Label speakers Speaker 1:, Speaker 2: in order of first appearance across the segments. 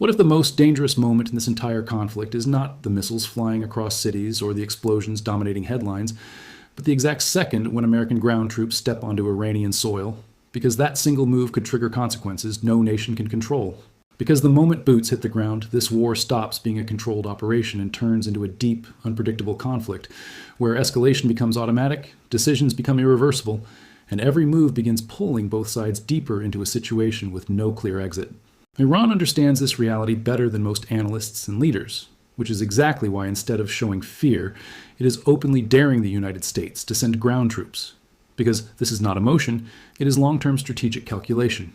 Speaker 1: What if the most dangerous moment in this entire conflict is not the missiles flying across cities or the explosions dominating headlines, but the exact second when American ground troops step onto Iranian soil? Because that single move could trigger consequences no nation can control. Because the moment boots hit the ground, this war stops being a controlled operation and turns into a deep, unpredictable conflict, where escalation becomes automatic, decisions become irreversible, and every move begins pulling both sides deeper into a situation with no clear exit. Iran understands this reality better than most analysts and leaders, which is exactly why instead of showing fear, it is openly daring the United States to send ground troops. Because this is not emotion, it is long-term strategic calculation.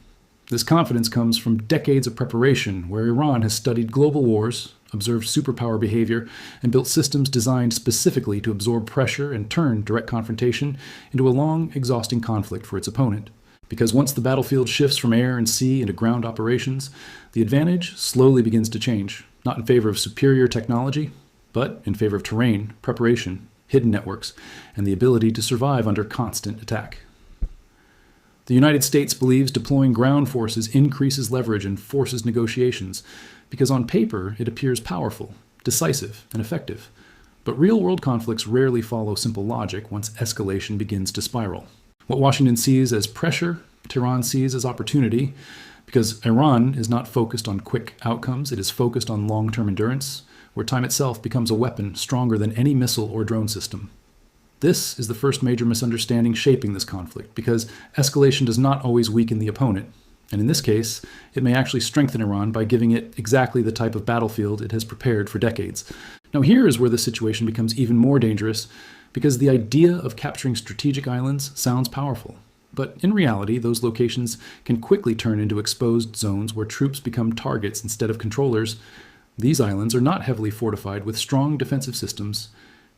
Speaker 1: This confidence comes from decades of preparation where Iran has studied global wars, observed superpower behavior, and built systems designed specifically to absorb pressure and turn direct confrontation into a long, exhausting conflict for its opponent. Because once the battlefield shifts from air and sea into ground operations, the advantage slowly begins to change, not in favor of superior technology, but in favor of terrain, preparation, hidden networks, and the ability to survive under constant attack. The United States believes deploying ground forces increases leverage and forces negotiations, because on paper it appears powerful, decisive, and effective. But real-world conflicts rarely follow simple logic once escalation begins to spiral. What Washington sees as pressure, Tehran sees as opportunity, because Iran is not focused on quick outcomes, it is focused on long-term endurance, where time itself becomes a weapon stronger than any missile or drone system. This is the first major misunderstanding shaping this conflict, because escalation does not always weaken the opponent, and in this case, it may actually strengthen Iran by giving it exactly the type of battlefield it has prepared for decades. Now here is where the situation becomes even more dangerous, because the idea of capturing strategic islands sounds powerful. But in reality, those locations can quickly turn into exposed zones where troops become targets instead of controllers. These islands are not heavily fortified with strong defensive systems.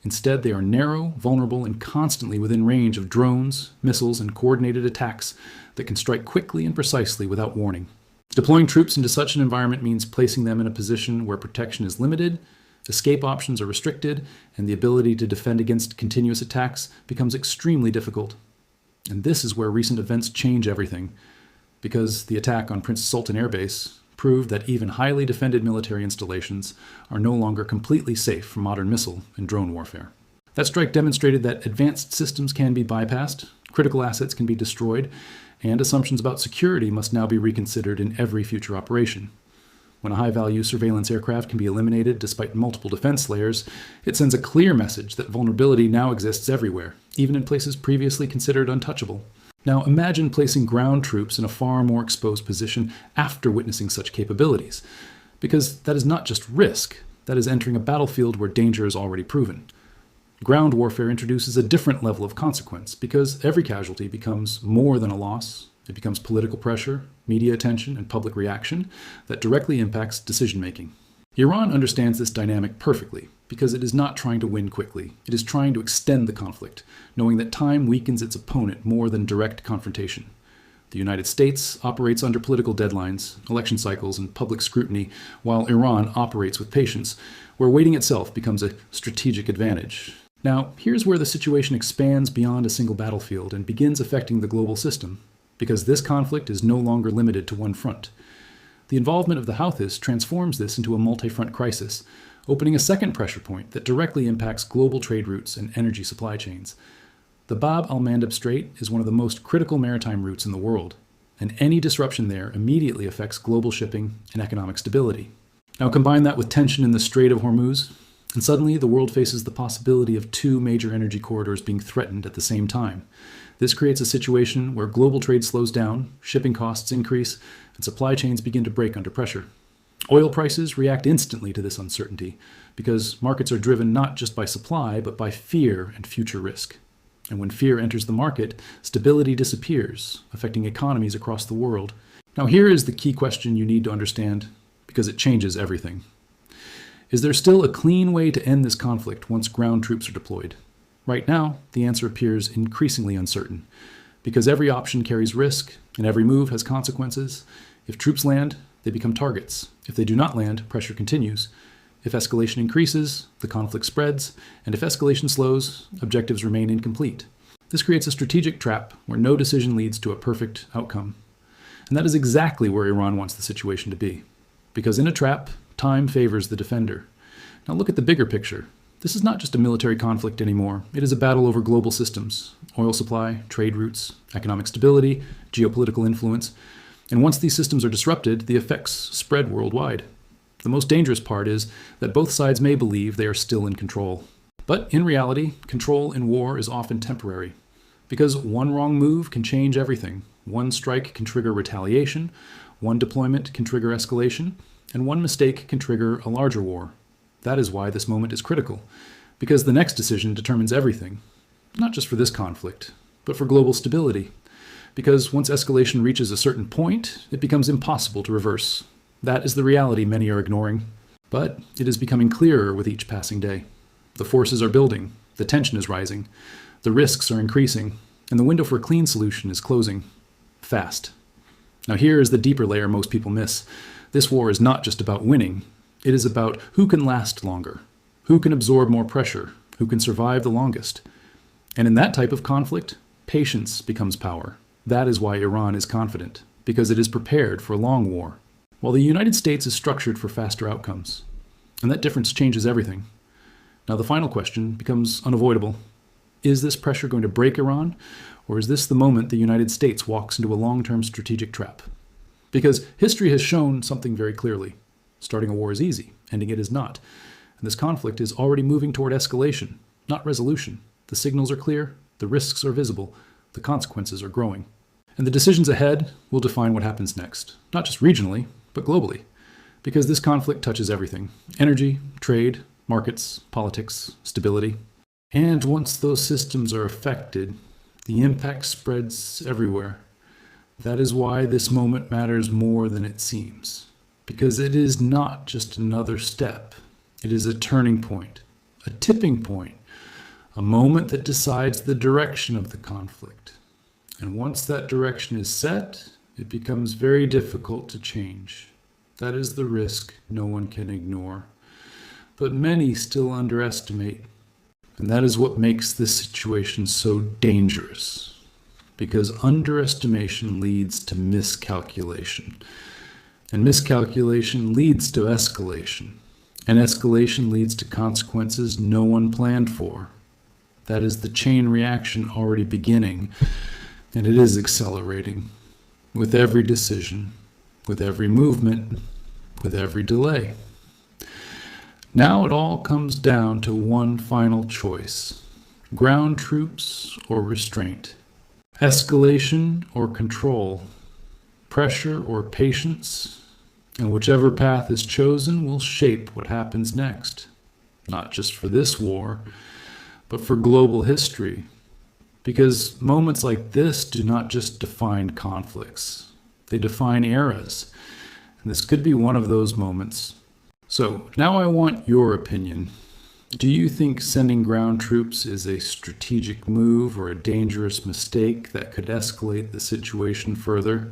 Speaker 1: Instead, they are narrow, vulnerable, and constantly within range of drones, missiles, and coordinated attacks that can strike quickly and precisely without warning. Deploying troops into such an environment means placing them in a position where protection is limited, escape options are restricted, and the ability to defend against continuous attacks becomes extremely difficult. And this is where recent events change everything, because the attack on Prince Sultan Air Base proved that even highly defended military installations are no longer completely safe from modern missile and drone warfare. That strike demonstrated that advanced systems can be bypassed, critical assets can be destroyed, and assumptions about security must now be reconsidered in every future operation. When a high-value surveillance aircraft can be eliminated despite multiple defense layers, it sends a clear message that vulnerability now exists everywhere, even in places previously considered untouchable. Now imagine placing ground troops in a far more exposed position after witnessing such capabilities, because that is not just risk, that is entering a battlefield where danger is already proven. Ground warfare introduces a different level of consequence, because every casualty becomes more than a loss. It becomes political pressure, media attention, and public reaction that directly impacts decision-making. Iran understands this dynamic perfectly, because it is not trying to win quickly. It is trying to extend the conflict, knowing that time weakens its opponent more than direct confrontation. The United States operates under political deadlines, election cycles, and public scrutiny, while Iran operates with patience, where waiting itself becomes a strategic advantage. Now, here's where the situation expands beyond a single battlefield and begins affecting the global system, because this conflict is no longer limited to one front. The involvement of the Houthis transforms this into a multi-front crisis, opening a second pressure point that directly impacts global trade routes and energy supply chains. The Bab al-Mandeb Strait is one of the most critical maritime routes in the world, and any disruption there immediately affects global shipping and economic stability. Now combine that with tension in the Strait of Hormuz, and suddenly the world faces the possibility of two major energy corridors being threatened at the same time. This creates a situation where global trade slows down, shipping costs increase, and supply chains begin to break under pressure. Oil prices react instantly to this uncertainty, because markets are driven not just by supply, but by fear and future risk. And when fear enters the market, stability disappears, affecting economies across the world. Now here is the key question you need to understand, because it changes everything. Is there still a clean way to end this conflict once ground troops are deployed? Right now, the answer appears increasingly uncertain, because every option carries risk, and every move has consequences. If troops land, they become targets. If they do not land, pressure continues. If escalation increases, the conflict spreads, and if escalation slows, objectives remain incomplete. This creates a strategic trap where no decision leads to a perfect outcome. And that is exactly where Iran wants the situation to be. Because in a trap, time favors the defender. Now look at the bigger picture. This is not just a military conflict anymore. It is a battle over global systems, oil supply, trade routes, economic stability, geopolitical influence. And once these systems are disrupted, the effects spread worldwide. The most dangerous part is that both sides may believe they are still in control. But in reality, control in war is often temporary. Because one wrong move can change everything. One strike can trigger retaliation, one deployment can trigger escalation, and one mistake can trigger a larger war. That is why this moment is critical, because the next decision determines everything, not just for this conflict, but for global stability. Because once escalation reaches a certain point, it becomes impossible to reverse. That is the reality many are ignoring. But it is becoming clearer with each passing day. The forces are building, the tension is rising, the risks are increasing, and the window for a clean solution is closing. Fast. Now here is the deeper layer most people miss. This war is not just about winning. It is about who can last longer, who can absorb more pressure, who can survive the longest. And in that type of conflict, patience becomes power. That is why Iran is confident, because it is prepared for a long war, while the United States is structured for faster outcomes. And that difference changes everything. Now the final question becomes unavoidable. Is this pressure going to break Iran, or is this the moment the United States walks into a long-term strategic trap? Because history has shown something very clearly. Starting a war is easy, ending it is not. And this conflict is already moving toward escalation, not resolution. The signals are clear, the risks are visible, the consequences are growing. And the decisions ahead will define what happens next, not just regionally, but globally. Because this conflict touches everything: energy, trade, markets, politics, stability. And once those systems are affected, the impact spreads everywhere. That is why this moment matters more than it seems. Because it is not just another step. It is a turning point, a tipping point, a moment that decides the direction of the conflict. And once that direction is set, it becomes very difficult to change. That is the risk no one can ignore. But many still underestimate. And that is what makes this situation so dangerous. Because underestimation leads to miscalculation. And miscalculation leads to escalation. And escalation leads to consequences no one planned for. That is the chain reaction already beginning, and it is accelerating. With every decision, with every movement, with every delay. Now it all comes down to one final choice: ground troops or restraint, escalation or control, pressure or patience. And whichever path is chosen will shape what happens next, not just for this war, but for global history. Because moments like this do not just define conflicts, they define eras. And this could be one of those moments. So now I want your opinion. Do you think sending ground troops is a strategic move or a dangerous mistake that could escalate the situation further?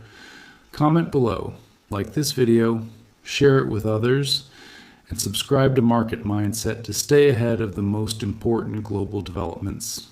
Speaker 1: Comment below. Like this video, share it with others, and subscribe to Market Mindset to stay ahead of the most important global developments.